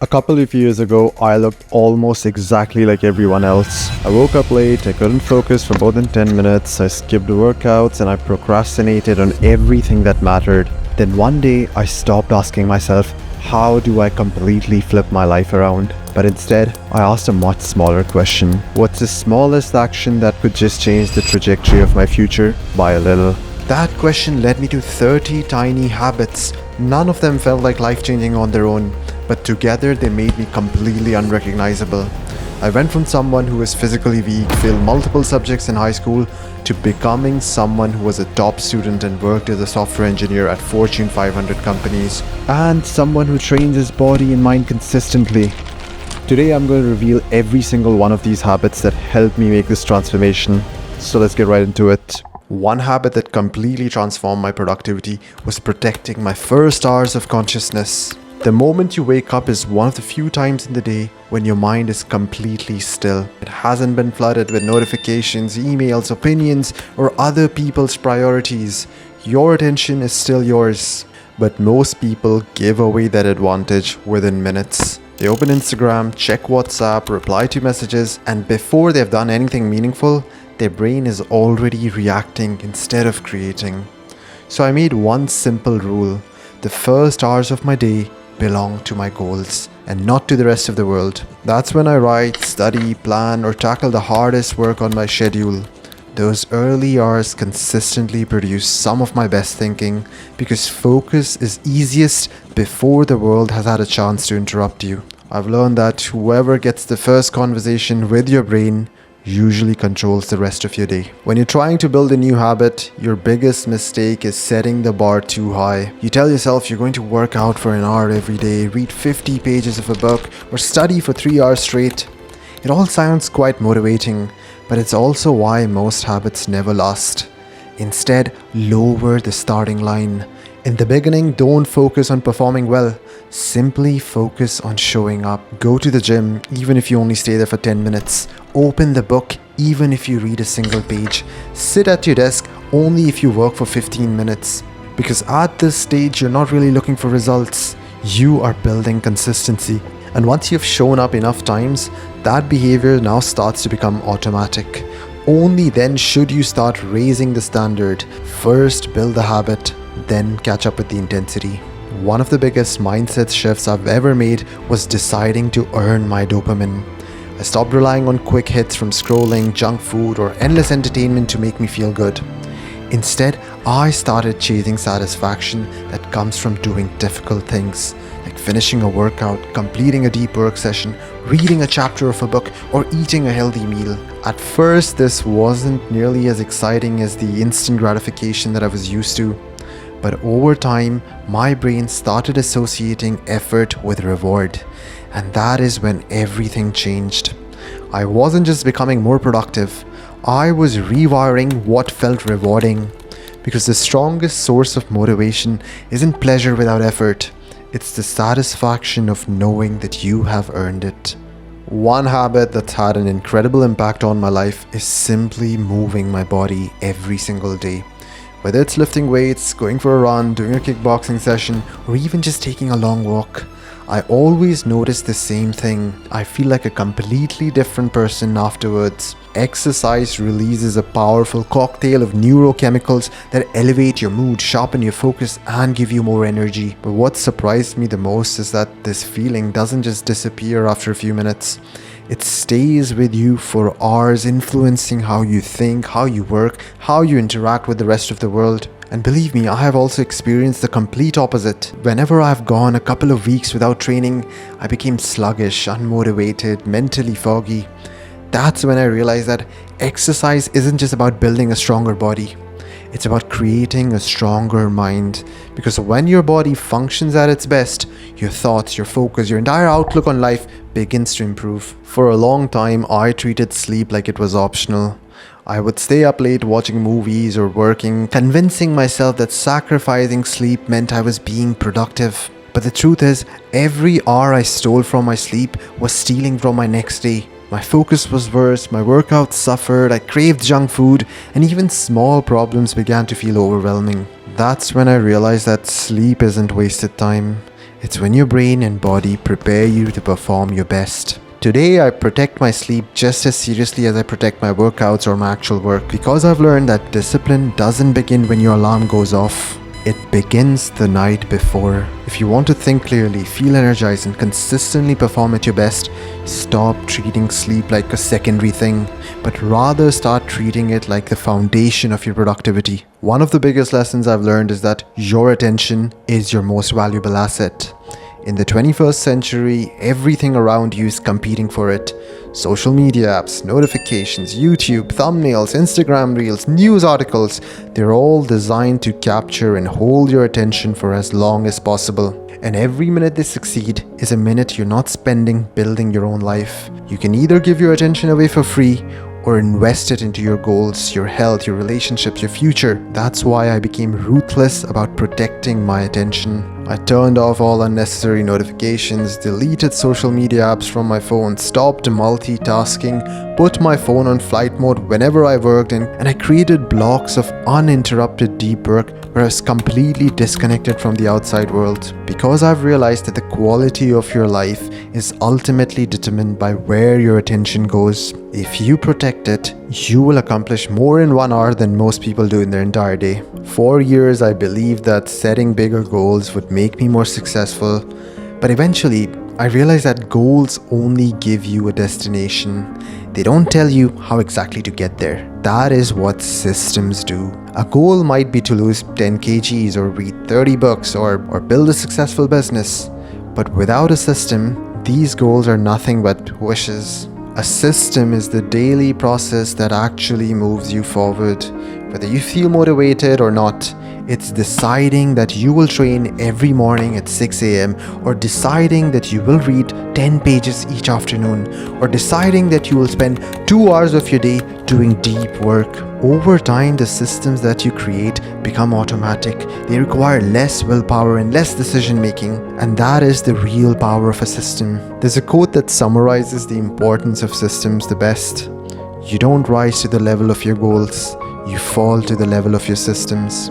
A couple of years ago, I looked almost exactly like everyone else. I woke up late, I couldn't focus for more than 10 minutes, I skipped workouts, and I procrastinated on everything that mattered. Then one day, I stopped asking myself, how do I completely flip my life around? But instead, I asked a much smaller question. What's the smallest action that could just change the trajectory of my future by a little? That question led me to 30 tiny habits. None of them felt like life-changing on their own, but together they made me completely unrecognizable. I went from someone who was physically weak, failed multiple subjects in high school, to becoming someone who was a top student and worked as a software engineer at Fortune 500 companies, and someone who trains his body and mind consistently. Today I'm going to reveal every single one of these habits that helped me make this transformation. So let's get right into it. One habit that completely transformed my productivity was protecting my first hours of consciousness. The moment you wake up is one of the few times in the day when your mind is completely still. It hasn't been flooded with notifications, emails, opinions, or other people's priorities. Your attention is still yours. But most people give away that advantage within minutes. They open Instagram, check WhatsApp, reply to messages, and before they've done anything meaningful, their brain is already reacting instead of creating. So I made one simple rule. The first hours of my day belong to my goals and not to the rest of the world. That's when I write, study, plan, or tackle the hardest work on my schedule. Those early hours consistently produce some of my best thinking because focus is easiest before the world has had a chance to interrupt you. I've learned that whoever gets the first conversation with your brain usually controls the rest of your day. When you're trying to build a new habit, your biggest mistake is setting the bar too high. You tell yourself you're going to work out for an hour every day, read 50 pages of a book, or study for 3 hours straight. It all sounds quite motivating, but it's also why most habits never last. Instead, lower the starting line. In the beginning, don't focus on performing well. Simply focus on showing up. Go to the gym, even if you only stay there for 10 minutes. Open the book, even if you read a single page. Sit at your desk, only if you work for 15 minutes. Because at this stage, you're not really looking for results. You are building consistency. And once you've shown up enough times, that behavior now starts to become automatic. Only then should you start raising the standard. First, build the habit, then catch up with the intensity. One of the biggest mindset shifts I've ever made was deciding to earn my dopamine. I stopped relying on quick hits from scrolling, junk food, or endless entertainment to make me feel good. Instead, I started chasing satisfaction that comes from doing difficult things, like finishing a workout, completing a deep work session, reading a chapter of a book, or eating a healthy meal. At first, this wasn't nearly as exciting as the instant gratification that I was used to. But over time, my brain started associating effort with reward. And that is when everything changed. I wasn't just becoming more productive, I was rewiring what felt rewarding. Because the strongest source of motivation isn't pleasure without effort, it's the satisfaction of knowing that you have earned it. One habit that's had an incredible impact on my life is simply moving my body every single day. Whether it's lifting weights, going for a run, doing a kickboxing session, or even just taking a long walk, I always notice the same thing. I feel like a completely different person afterwards. Exercise releases a powerful cocktail of neurochemicals that elevate your mood, sharpen your focus, and give you more energy. But what surprised me the most is that this feeling doesn't just disappear after a few minutes. It stays with you for hours, influencing how you think, how you work, how you interact with the rest of the world. And believe me, I have also experienced the complete opposite. Whenever I've gone a couple of weeks without training, I became sluggish, unmotivated, mentally foggy. That's when I realized that exercise isn't just about building a stronger body. It's about creating a stronger mind. Because when your body functions at its best, your thoughts, your focus, your entire outlook on life begins to improve. For a long time, I treated sleep like it was optional. I would stay up late watching movies or working, convincing myself that sacrificing sleep meant I was being productive. But the truth is, every hour I stole from my sleep was stealing from my next day. My focus was worse, my workouts suffered, I craved junk food, and even small problems began to feel overwhelming. That's when I realized that sleep isn't wasted time. It's when your brain and body prepare you to perform your best. Today, I protect my sleep just as seriously as I protect my workouts or my actual work, because I've learned that discipline doesn't begin when your alarm goes off. It begins the night before. If you want to think clearly, feel energized, and consistently perform at your best, stop treating sleep like a secondary thing, but rather start treating it like the foundation of your productivity. One of the biggest lessons I've learned is that your attention is your most valuable asset. In the 21st century, everything around you is competing for it. Social media apps, notifications, YouTube, thumbnails, Instagram reels, news articles, they're all designed to capture and hold your attention for as long as possible. And every minute they succeed is a minute you're not spending building your own life. You can either give your attention away for free or invest it into your goals, your health, your relationships, your future. That's why I became ruthless about protecting my attention. I turned off all unnecessary notifications, deleted social media apps from my phone, stopped multitasking, put my phone on flight mode whenever I worked, and I created blocks of uninterrupted deep work where I was completely disconnected from the outside world. Because I've realized that the quality of your life is ultimately determined by where your attention goes. If you protect it, you will accomplish more in 1 hour than most people do in their entire day. For years, I believed that setting bigger goals would make me more successful, but eventually, I realized that goals only give you a destination. They don't tell you how exactly to get there. That is what systems do. A goal might be to lose 10 kgs or read 30 books or build a successful business. But without a system, these goals are nothing but wishes. A system is the daily process that actually moves you forward. Whether you feel motivated or not, it's deciding that you will train every morning at 6 a.m. or deciding that you will read 10 pages each afternoon or deciding that you will spend 2 hours of your day doing deep work. Over time, the systems that you create become automatic. They require less willpower and less decision making, and that is the real power of a system. There's a quote that summarizes the importance of systems the best. You don't rise to the level of your goals, you fall to the level of your systems.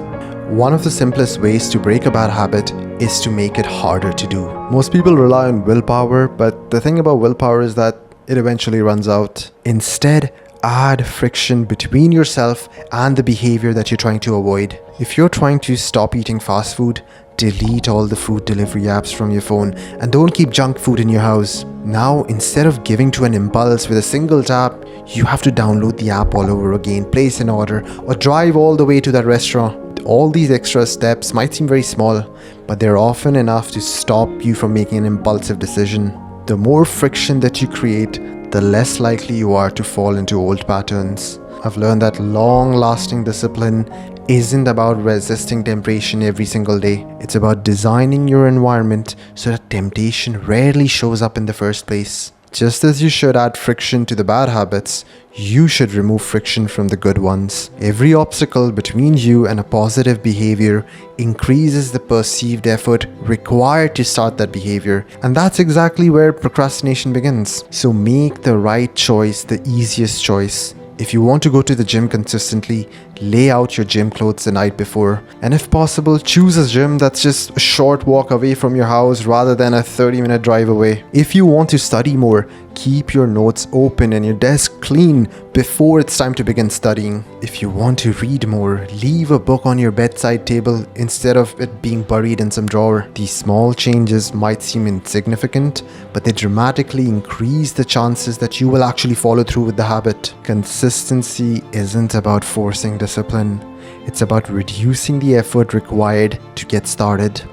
One of the simplest ways to break a bad habit is to make it harder to do. Most people rely on willpower, but the thing about willpower is that it eventually runs out. Instead, add friction between yourself and the behavior that you're trying to avoid. If you're trying to stop eating fast food, delete all the food delivery apps from your phone and don't keep junk food in your house. Now, instead of giving to an impulse with a single tap, you have to download the app all over again, place an order, or drive all the way to that restaurant. All these extra steps might seem very small, but they're often enough to stop you from making an impulsive decision. The more friction that you create, the less likely you are to fall into old patterns. I've learned that long-lasting discipline isn't about resisting temptation every single day. It's about designing your environment so that temptation rarely shows up in the first place. Just as you should add friction to the bad habits, you should remove friction from the good ones. Every obstacle between you and a positive behavior increases the perceived effort required to start that behavior. And that's exactly where procrastination begins. So make the right choice the easiest choice. If you want to go to the gym consistently, lay out your gym clothes the night before. And if possible, choose a gym that's just a short walk away from your house rather than a 30-minute drive away. If you want to study more, keep your notes open and your desk clean before it's time to begin studying. If you want to read more, leave a book on your bedside table instead of it being buried in some drawer. These small changes might seem insignificant, but they dramatically increase the chances that you will actually follow through with the habit. Consistency isn't about forcing discipline. It's about reducing the effort required to get started.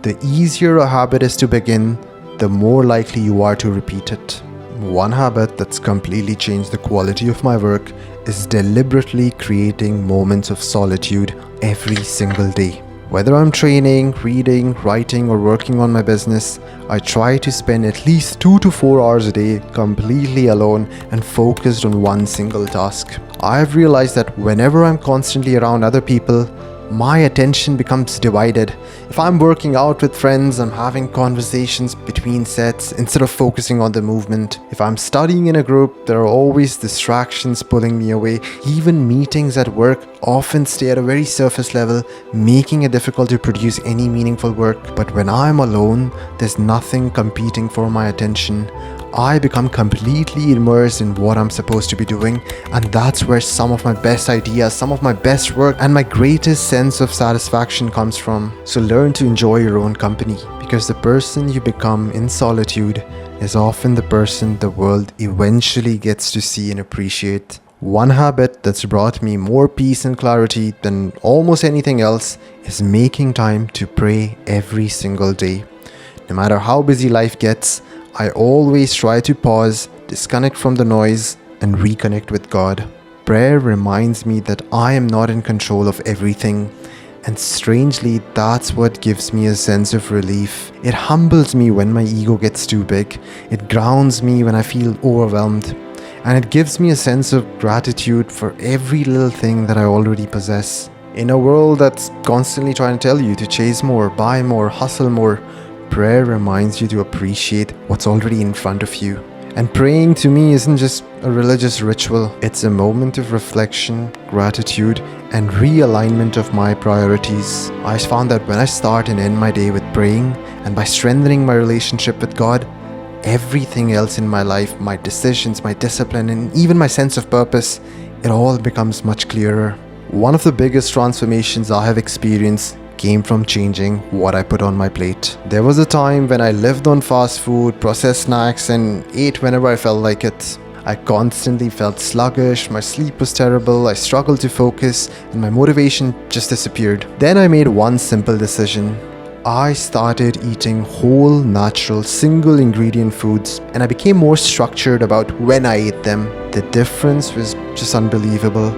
The easier a habit is to begin, the more likely you are to repeat it. One habit that's completely changed the quality of my work is deliberately creating moments of solitude every single day. Whether I'm training, reading, writing, or working on my business, I try to spend at least 2 to 4 hours a day completely alone and focused on one single task. I've realized that whenever I'm constantly around other people, my attention becomes divided. If I'm working out with friends, I'm having conversations between sets instead of focusing on the movement. If I'm studying in a group, there are always distractions pulling me away. Even meetings at work often stay at a very surface level, making it difficult to produce any meaningful work. But when I'm alone, there's nothing competing for my attention. I become completely immersed in what I'm supposed to be doing, and that's where some of my best ideas, some of my best work, and my greatest sense of satisfaction comes from. So learn to enjoy your own company, because the person you become in solitude is often the person the world eventually gets to see and appreciate. One habit that's brought me more peace and clarity than almost anything else is making time to pray every single day. No matter how busy life gets, I always try to pause, disconnect from the noise, and reconnect with God. Prayer reminds me that I am not in control of everything, and strangely, that's what gives me a sense of relief. It humbles me when my ego gets too big, it grounds me when I feel overwhelmed, and it gives me a sense of gratitude for every little thing that I already possess. In a world that's constantly trying to tell you to chase more, buy more, hustle more, prayer reminds you to appreciate what's already in front of you. And praying to me isn't just a religious ritual, it's a moment of reflection, gratitude, and realignment of my priorities. I found that when I start and end my day with praying, and by strengthening my relationship with God, everything else in my life, my decisions, my discipline, and even my sense of purpose, it all becomes much clearer. One of the biggest transformations I have experienced came from changing what I put on my plate. There was a time when I lived on fast food, processed snacks, and ate whenever I felt like it. I constantly felt sluggish, my sleep was terrible, I struggled to focus, and my motivation just disappeared. Then I made one simple decision. I started eating whole, natural, single ingredient foods, and I became more structured about when I ate them. The difference was just unbelievable.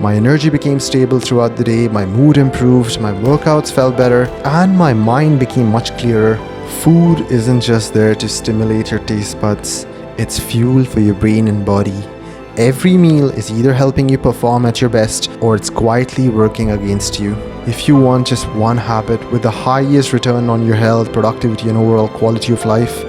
My energy became stable throughout the day, my mood improved, my workouts felt better, and my mind became much clearer. Food isn't just there to stimulate your taste buds, it's fuel for your brain and body. Every meal is either helping you perform at your best or it's quietly working against you. If you want just one habit with the highest return on your health, productivity, and overall quality of life,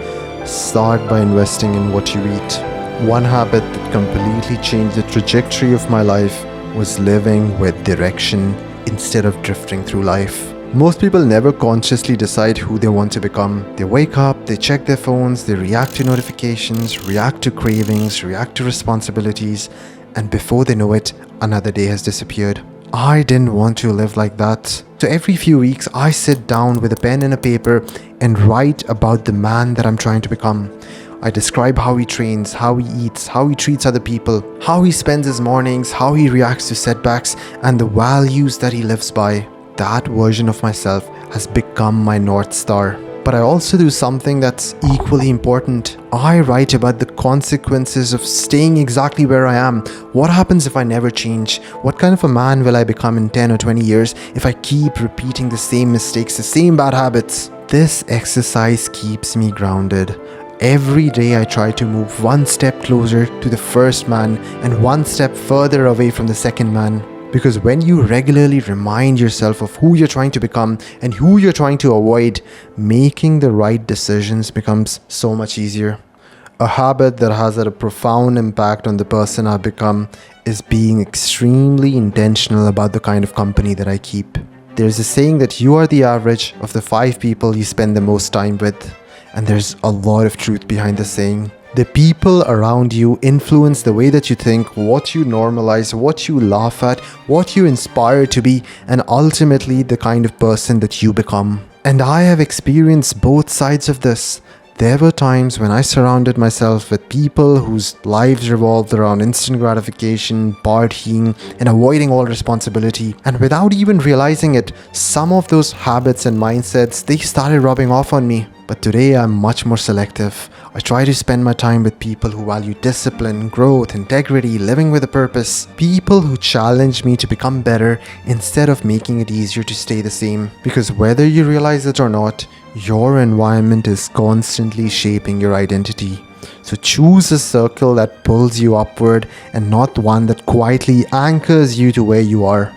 start by investing in what you eat. One habit that completely changed the trajectory of my life was living with direction instead of drifting through life. Most people never consciously decide who they want to become. They wake up, they check their phones, they react to notifications, react to cravings, react to responsibilities, and before they know it, another day has disappeared. I didn't want to live like that. So every few weeks, I sit down with a pen and a paper and write about the man that I'm trying to become. I describe how he trains, how he eats, how he treats other people, how he spends his mornings, how he reacts to setbacks, and the values that he lives by. That version of myself has become my North Star. But I also do something that's equally important. I write about the consequences of staying exactly where I am. What happens if I never change? What kind of a man will I become in 10 or 20 years if I keep repeating the same mistakes, the same bad habits? This exercise keeps me grounded. Every day I try to move one step closer to the first man and one step further away from the second man. Because when you regularly remind yourself of who you're trying to become and who you're trying to avoid, making the right decisions becomes so much easier. A habit that has had a profound impact on the person I've become is being extremely intentional about the kind of company that I keep. There's a saying that you are the average of the 5 people you spend the most time with. And there's a lot of truth behind the saying. The people around you influence the way that you think, what you normalize, what you laugh at, what you inspire to be, and ultimately the kind of person that you become. And I have experienced both sides of this. There were times when I surrounded myself with people whose lives revolved around instant gratification, partying, and avoiding all responsibility. And without even realizing it, some of those habits and mindsets, they started rubbing off on me. But today I'm much more selective. I try to spend my time with people who value discipline, growth, integrity, living with a purpose. People who challenge me to become better instead of making it easier to stay the same. Because whether you realize it or not, your environment is constantly shaping your identity. So choose a circle that pulls you upward and not one that quietly anchors you to where you are.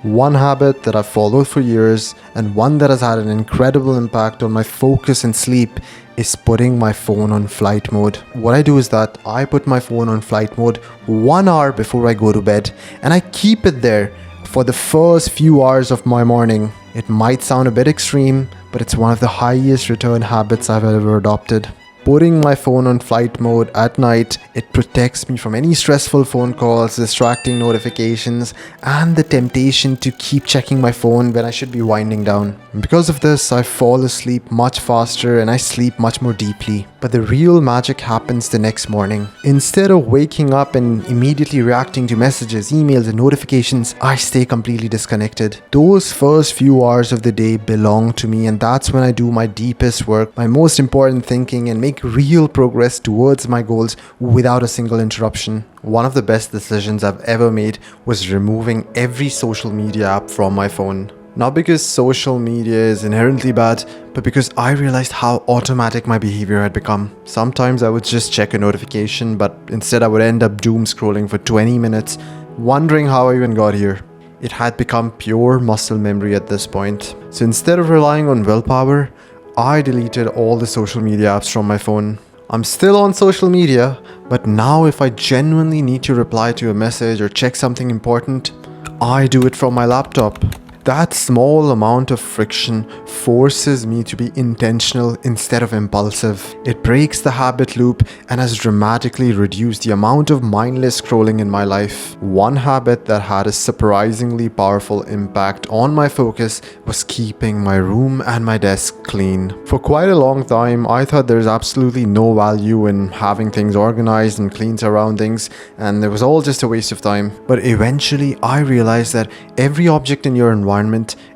One habit that I've followed for years and one that has had an incredible impact on my focus and sleep is putting my phone on flight mode. What I do is that I put my phone on flight mode 1 hour before I go to bed, and I keep it there for the first few hours of my morning. It might sound a bit extreme, but it's one of the highest return habits I've ever adopted. Putting my phone on flight mode at night, it protects me from any stressful phone calls, distracting notifications, and the temptation to keep checking my phone when I should be winding down. And because of this, I fall asleep much faster and I sleep much more deeply. But the real magic happens the next morning. Instead of waking up and immediately reacting to messages, emails, and notifications, I stay completely disconnected. Those first few hours of the day belong to me, and that's when I do my deepest work, my most important thinking, and make real progress towards my goals without a single interruption. One of the best decisions I've ever made was removing every social media app from my phone. Not because social media is inherently bad, but because I realized how automatic my behavior had become. Sometimes I would just check a notification, but instead I would end up doom scrolling for 20 minutes, wondering how I even got here. It had become pure muscle memory at this point. So instead of relying on willpower, I deleted all the social media apps from my phone. I'm still on social media, but now if I genuinely need to reply to a message or check something important, I do it from my laptop. That small amount of friction forces me to be intentional instead of impulsive. It breaks the habit loop and has dramatically reduced the amount of mindless scrolling in my life. One habit that had a surprisingly powerful impact on my focus was keeping my room and my desk clean. For quite a long time, I thought there's absolutely no value in having things organized and clean surroundings, and it was all just a waste of time. But eventually, I realized that every object in your environment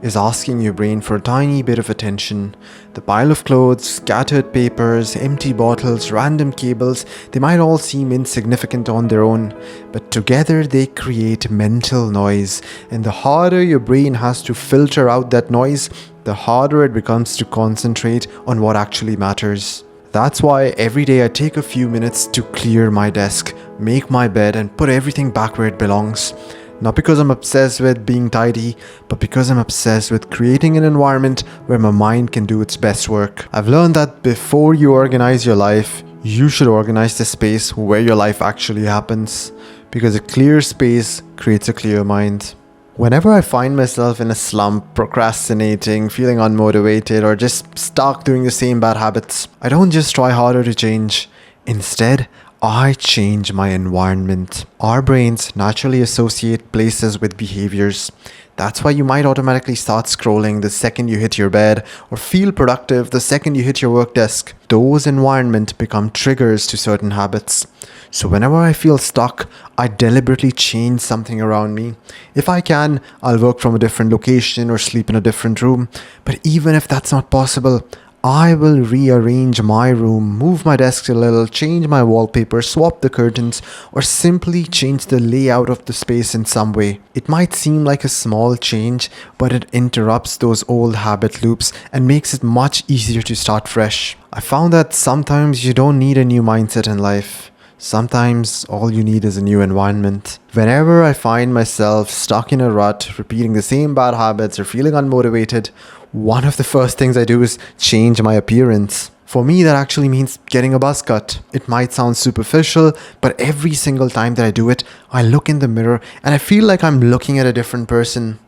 is asking your brain for a tiny bit of attention. The pile of clothes, scattered papers, empty bottles, random cables, they might all seem insignificant on their own, but together they create mental noise, and the harder your brain has to filter out that noise, the harder it becomes to concentrate on what actually matters. That's why every day I take a few minutes to clear my desk, make my bed, and put everything back where it belongs. Not because I'm obsessed with being tidy, but because I'm obsessed with creating an environment where my mind can do its best work. I've learned that before you organize your life, you should organize the space where your life actually happens. Because a clear space creates a clear mind. Whenever I find myself in a slump, procrastinating, feeling unmotivated, or just stuck doing the same bad habits, I don't just try harder to change. Instead, I change my environment. Our brains naturally associate places with behaviors. That's why you might automatically start scrolling the second you hit your bed, or feel productive the second you hit your work desk. Those environments become triggers to certain habits. So whenever I feel stuck, I deliberately change something around me. If I can, I'll work from a different location or sleep in a different room. But even if that's not possible, I will rearrange my room, move my desk a little, change my wallpaper, swap the curtains, or simply change the layout of the space in some way. It might seem like a small change, but it interrupts those old habit loops and makes it much easier to start fresh. I found that sometimes you don't need a new mindset in life. Sometimes all you need is a new environment. Whenever I find myself stuck in a rut, repeating the same bad habits or feeling unmotivated, one of the first things I do is change my appearance. For me, that actually means getting a buzz cut. It might sound superficial, but every single time that I do it, I look in the mirror and I feel like I'm looking at a different person.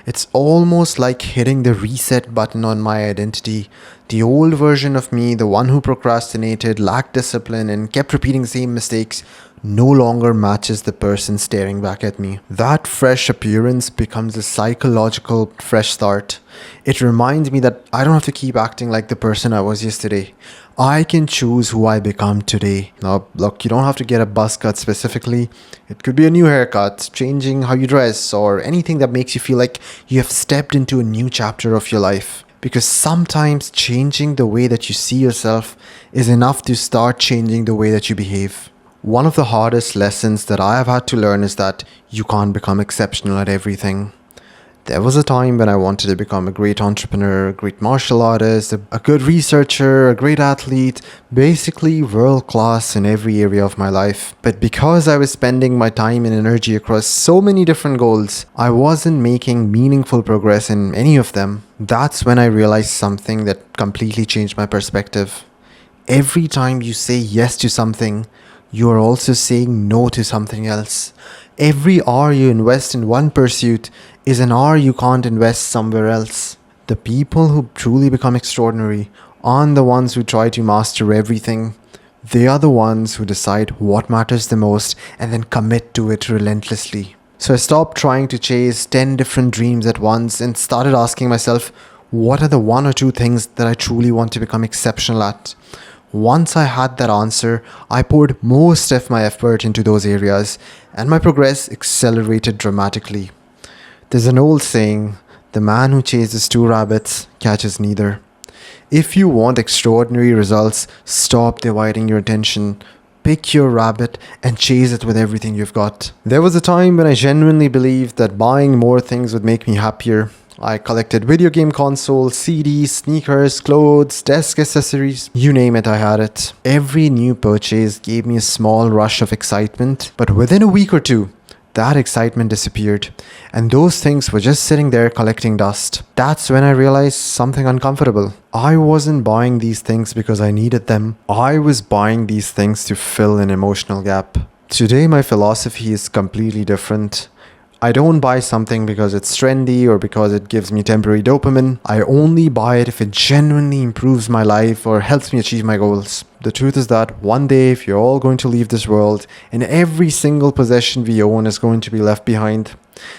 It's almost like hitting the reset button on my identity. The old version of me, the one who procrastinated, lacked discipline, and kept repeating the same mistakes, no longer matches the person staring back at me. That fresh appearance becomes a psychological fresh start. It reminds me that I don't have to keep acting like the person I was yesterday. I can choose who I become today. Now, look, you don't have to get a buzz cut specifically. It could be a new haircut, changing how you dress, or anything that makes you feel like you have stepped into a new chapter of your life. Because sometimes changing the way that you see yourself is enough to start changing the way that you behave. One of the hardest lessons that I have had to learn is that you can't become exceptional at everything. There was a time when I wanted to become a great entrepreneur, a great martial artist, a good researcher, a great athlete, basically world class in every area of my life. But because I was spending my time and energy across so many different goals, I wasn't making meaningful progress in any of them. That's when I realized something that completely changed my perspective. Every time you say yes to something, you are also saying no to something else. Every hour you invest in one pursuit is an hour you can't invest somewhere else. The people who truly become extraordinary aren't the ones who try to master everything. They are the ones who decide what matters the most and then commit to it relentlessly. So I stopped trying to chase 10 different dreams at once and started asking myself, what are the one or two things that I truly want to become exceptional at? Once I had that answer, I poured most of my effort into those areas, and my progress accelerated dramatically. There's an old saying, the man who chases two rabbits catches neither. If you want extraordinary results, stop dividing your attention. Pick your rabbit and chase it with everything you've got. There was a time when I genuinely believed that buying more things would make me happier. I collected video game consoles, CDs, sneakers, clothes, desk accessories, you name it, I had it. Every new purchase gave me a small rush of excitement, but within a week or two, that excitement disappeared, and those things were just sitting there collecting dust. That's when I realized something uncomfortable. I wasn't buying these things because I needed them. I was buying these things to fill an emotional gap. Today, my philosophy is completely different. I don't buy something because it's trendy or because it gives me temporary dopamine. I only buy it if it genuinely improves my life or helps me achieve my goals. The truth is that one day, if you're all going to leave this world, and every single possession we own is going to be left behind.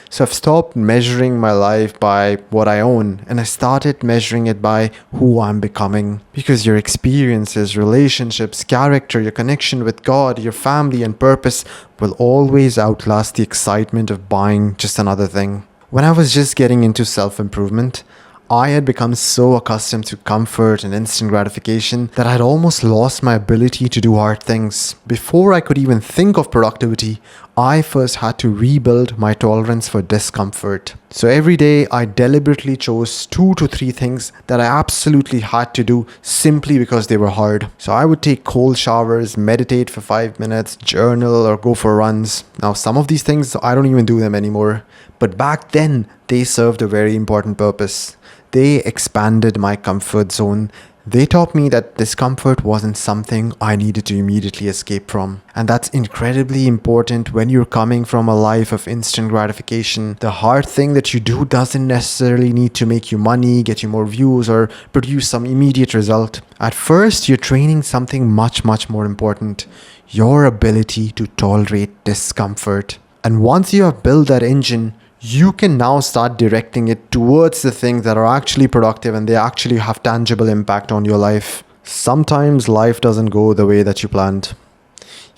So I've stopped measuring my life by what I own, and I started measuring it by who I'm becoming. Because your experiences, relationships, character, your connection with God, your family and purpose will always outlast the excitement of buying just another thing. When I was just getting into self-improvement, I had become so accustomed to comfort and instant gratification that I had almost lost my ability to do hard things. Before I could even think of productivity, I first had to rebuild my tolerance for discomfort. So every day I deliberately chose 2 to 3 things that I absolutely had to do simply because they were hard. So I would take cold showers, meditate for 5 minutes, journal, or go for runs. Now some of these things I don't even do them anymore. But back then they served a very important purpose. They expanded my comfort zone. They taught me that discomfort wasn't something I needed to immediately escape from. And that's incredibly important when you're coming from a life of instant gratification. The hard thing that you do doesn't necessarily need to make you money, get you more views, or produce some immediate result. At first, you're training something much more important. Your ability to tolerate discomfort. And once you have built that engine, you can now start directing it towards the things that are actually productive and they actually have tangible impact on your life. Sometimes life doesn't go the way that you planned.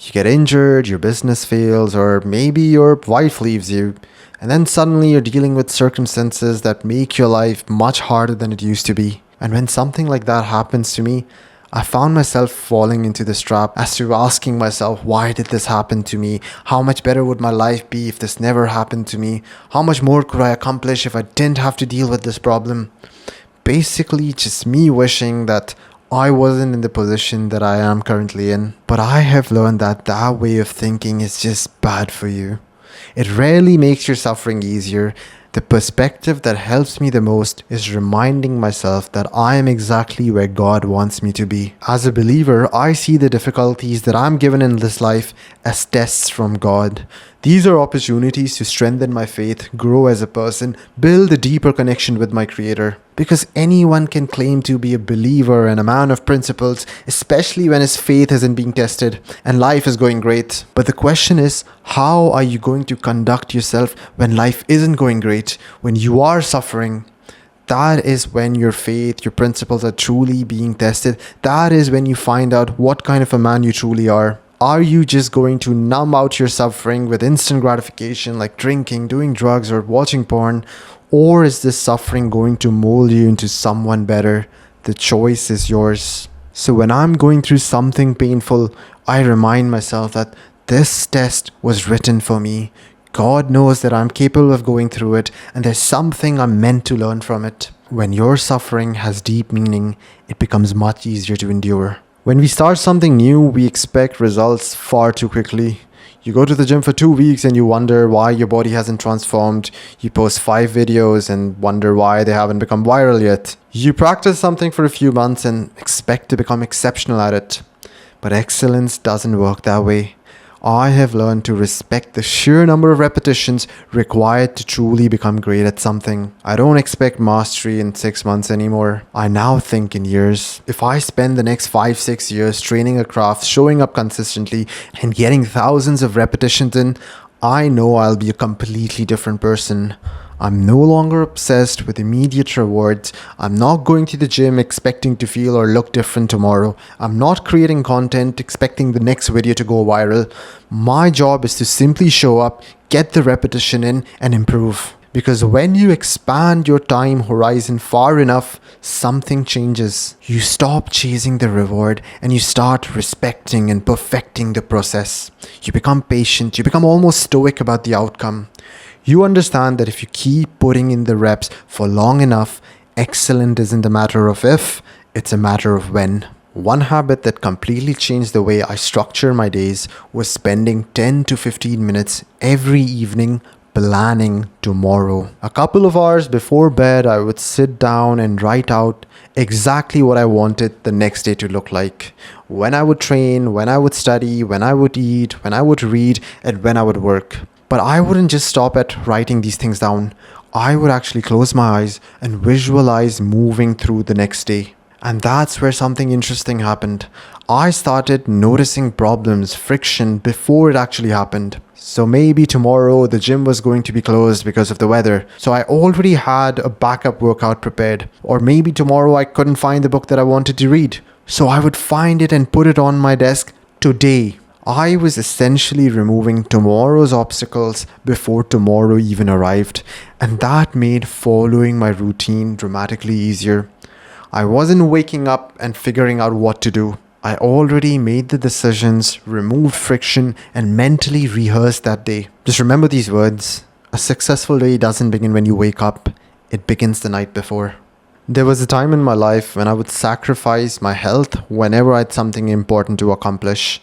You get injured, your business fails, or maybe your wife leaves you. And then suddenly you're dealing with circumstances that make your life much harder than it used to be. And when something like that happens to me, I found myself falling into this trap as to asking myself, why did this happen to me? How much better would my life be if this never happened to me? How much more could I accomplish if I didn't have to deal with this problem? Basically, just me wishing that I wasn't in the position that I am currently in. But I have learned that that way of thinking is just bad for you. It rarely makes your suffering easier. The perspective that helps me the most is reminding myself that I am exactly where God wants me to be. As a believer, I see the difficulties that I'm given in this life as tests from God. These are opportunities to strengthen my faith, grow as a person, build a deeper connection with my Creator. Because anyone can claim to be a believer and a man of principles, especially when his faith isn't being tested and life is going great. But the question is, how are you going to conduct yourself when life isn't going great, when you are suffering? That is when your faith, your principles are truly being tested. That is when you find out what kind of a man you truly are. Are you just going to numb out your suffering with instant gratification like drinking, doing drugs, or watching porn? Or is this suffering going to mold you into someone better? The choice is yours. So when I'm going through something painful, I remind myself that this test was written for me. God knows that I'm capable of going through it, and there's something I'm meant to learn from it. When your suffering has deep meaning, it becomes much easier to endure. When we start something new, we expect results far too quickly. You go to the gym for 2 weeks and you wonder why your body hasn't transformed. You post 5 videos and wonder why they haven't become viral yet. You practice something for a few months and expect to become exceptional at it. But excellence doesn't work that way. I have learned to respect the sheer number of repetitions required to truly become great at something. I don't expect mastery in 6 months anymore. I now think in years. If I spend the next 5-6 years training a craft, showing up consistently, and getting thousands of repetitions in, I know I'll be a completely different person. I'm no longer obsessed with immediate rewards. I'm not going to the gym expecting to feel or look different tomorrow. I'm not creating content expecting the next video to go viral. My job is to simply show up, get the repetition in, and improve. Because when you expand your time horizon far enough, something changes. You stop chasing the reward and you start respecting and perfecting the process. You become patient. You become almost stoic about the outcome. You understand that if you keep putting in the reps for long enough, excellent isn't a matter of if, it's a matter of when. One habit that completely changed the way I structure my days was spending 10 to 15 minutes every evening planning tomorrow. A couple of hours before bed, I would sit down and write out exactly what I wanted the next day to look like. When I would train, when I would study, when I would eat, when I would read, and when I would work. But I wouldn't just stop at writing these things down. I would actually close my eyes and visualize moving through the next day. And that's where something interesting happened. I started noticing problems, friction before it actually happened. So maybe tomorrow the gym was going to be closed because of the weather. So I already had a backup workout prepared. Or maybe tomorrow I couldn't find the book that I wanted to read. So I would find it and put it on my desk today. I was essentially removing tomorrow's obstacles before tomorrow even arrived, and that made following my routine dramatically easier. I wasn't waking up and figuring out what to do. I already made the decisions, removed friction, and mentally rehearsed that day. Just remember these words. A successful day doesn't begin when you wake up. It begins the night before. There was a time in my life when I would sacrifice my health whenever I had something important to accomplish.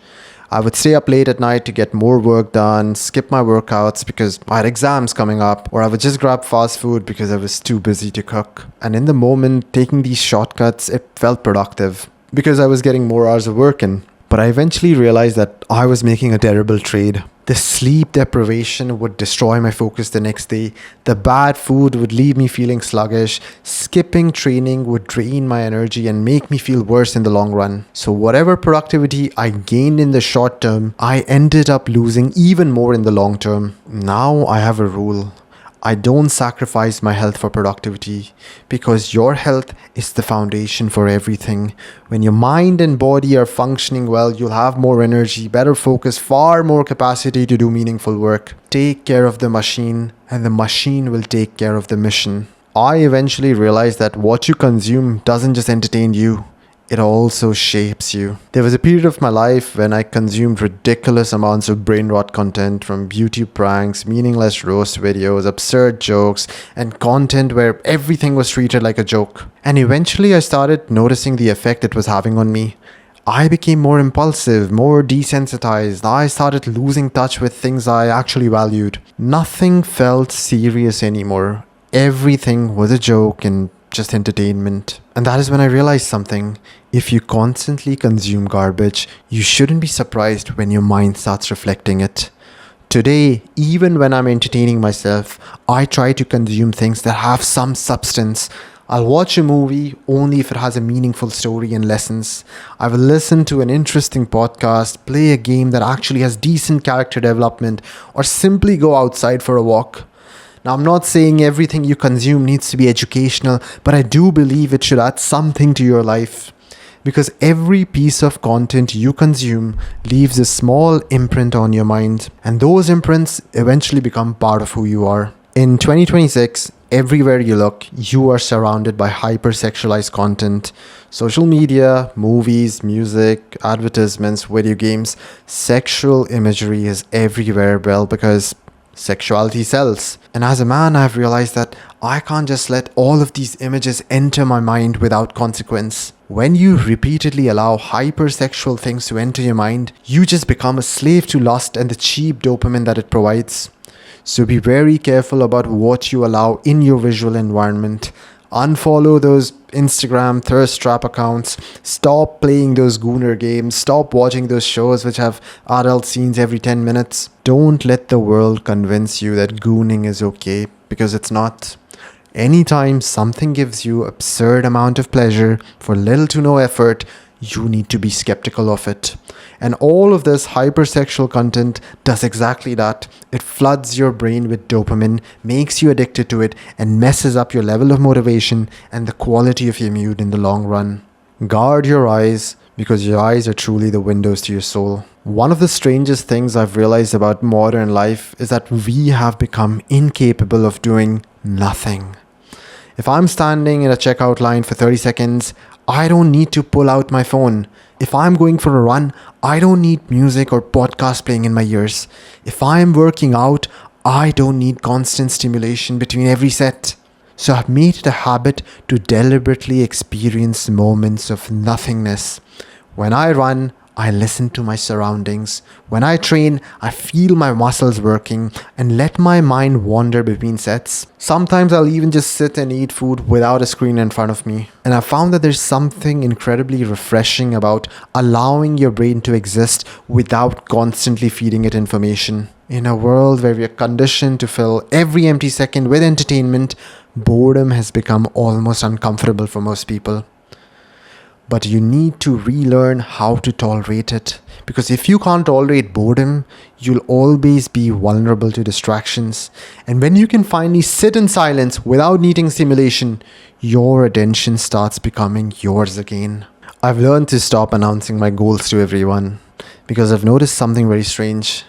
I would stay up late at night to get more work done, skip my workouts because I had exams coming up, or I would just grab fast food because I was too busy to cook. And in the moment, taking these shortcuts, it felt productive because I was getting more hours of work in. But I eventually realized that I was making a terrible trade. The sleep deprivation would destroy my focus the next day. The bad food would leave me feeling sluggish. Skipping training would drain my energy and make me feel worse in the long run. So whatever productivity I gained in the short term, I ended up losing even more in the long term. Now I have a rule. I don't sacrifice my health for productivity because your health is the foundation for everything. When your mind and body are functioning well, you'll have more energy, better focus, far more capacity to do meaningful work. Take care of the machine and the machine will take care of the mission. I eventually realized that what you consume doesn't just entertain you. It also shapes you. There was a period of my life when I consumed ridiculous amounts of brain rot content from YouTube pranks, meaningless roast videos, absurd jokes, and content where everything was treated like a joke. And eventually I started noticing the effect it was having on me. I became more impulsive, more desensitized. I started losing touch with things I actually valued. Nothing felt serious anymore. Everything was a joke and just entertainment. And that is when I realized something. If you constantly consume garbage, you shouldn't be surprised when your mind starts reflecting it. Today, even when I'm entertaining myself, I try to consume things that have some substance. I'll watch a movie only if it has a meaningful story and lessons. I will listen to an interesting podcast, play a game that actually has decent character development, or simply go outside for a walk. Now, I'm not saying everything you consume needs to be educational, but I do believe it should add something to your life. Because every piece of content you consume leaves a small imprint on your mind, and those imprints eventually become part of who you are. In 2026, everywhere you look, you are surrounded by hyper-sexualized content. Social media, movies, music, advertisements, video games, sexual imagery is everywhere, well, because Sexuality sells. And as a man, I've realized that I can't just let all of these images enter my mind without consequence. When you repeatedly allow hypersexual things to enter your mind, you just become a slave to lust and the cheap dopamine that it provides. So be very careful about what you allow in your visual environment. Unfollow those Instagram thirst trap accounts. Stop playing those gooner games. Stop watching those shows which have adult scenes every 10 minutes. Don't let the world convince you that gooning is okay, because it's not. Anytime something gives you absurd amount of pleasure for little to no effort, you need to be skeptical of it. And all of this hypersexual content does exactly that. It floods your brain with dopamine, makes you addicted to it, and messes up your level of motivation and the quality of your mood in the long run. Guard your eyes, because your eyes are truly the windows to your soul. One of the strangest things I've realized about modern life is that we have become incapable of doing nothing. If I'm standing in a checkout line for 30 seconds, I don't need to pull out my phone. If I'm going for a run, I don't need music or podcast playing in my ears. If I'm working out, I don't need constant stimulation between every set. So I've made it a habit to deliberately experience moments of nothingness. When I run, I listen to my surroundings. When I train, I feel my muscles working and let my mind wander between sets. Sometimes I'll even just sit and eat food without a screen in front of me. And I found that there's something incredibly refreshing about allowing your brain to exist without constantly feeding it information. In a world where we are conditioned to fill every empty second with entertainment, boredom has become almost uncomfortable for most people. But you need to relearn how to tolerate it. Because if you can't tolerate boredom, you'll always be vulnerable to distractions. And when you can finally sit in silence without needing stimulation, your attention starts becoming yours again. I've learned to stop announcing my goals to everyone, because I've noticed something very strange.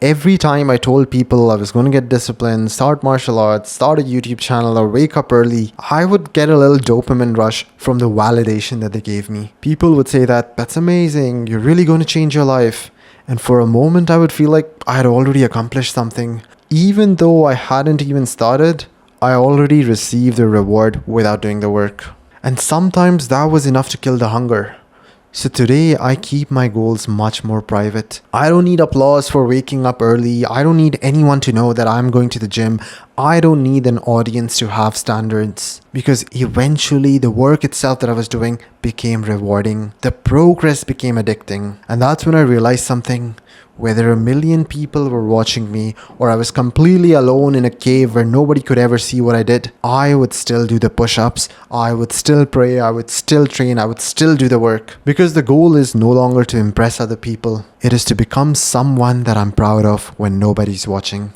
Every time I told people I was going to get disciplined, start martial arts, start a YouTube channel, or wake up early, I would get a little dopamine rush from the validation that they gave me. People would say that's amazing, you're really going to change your life. And for a moment, I would feel like I had already accomplished something. Even though I hadn't even started, I already received the reward without doing the work. And sometimes that was enough to kill the hunger. So today, I keep my goals much more private. I don't need applause for waking up early. I don't need anyone to know that I'm going to the gym. I don't need an audience to have standards. Because eventually, the work itself that I was doing became rewarding. The progress became addicting. And that's when I realized something. Whether 1 million people were watching me or I was completely alone in a cave where nobody could ever see what I did, I would still do the push-ups, I would still pray, I would still train, I would still do the work. Because the goal is no longer to impress other people. It is to become someone that I'm proud of when nobody's watching.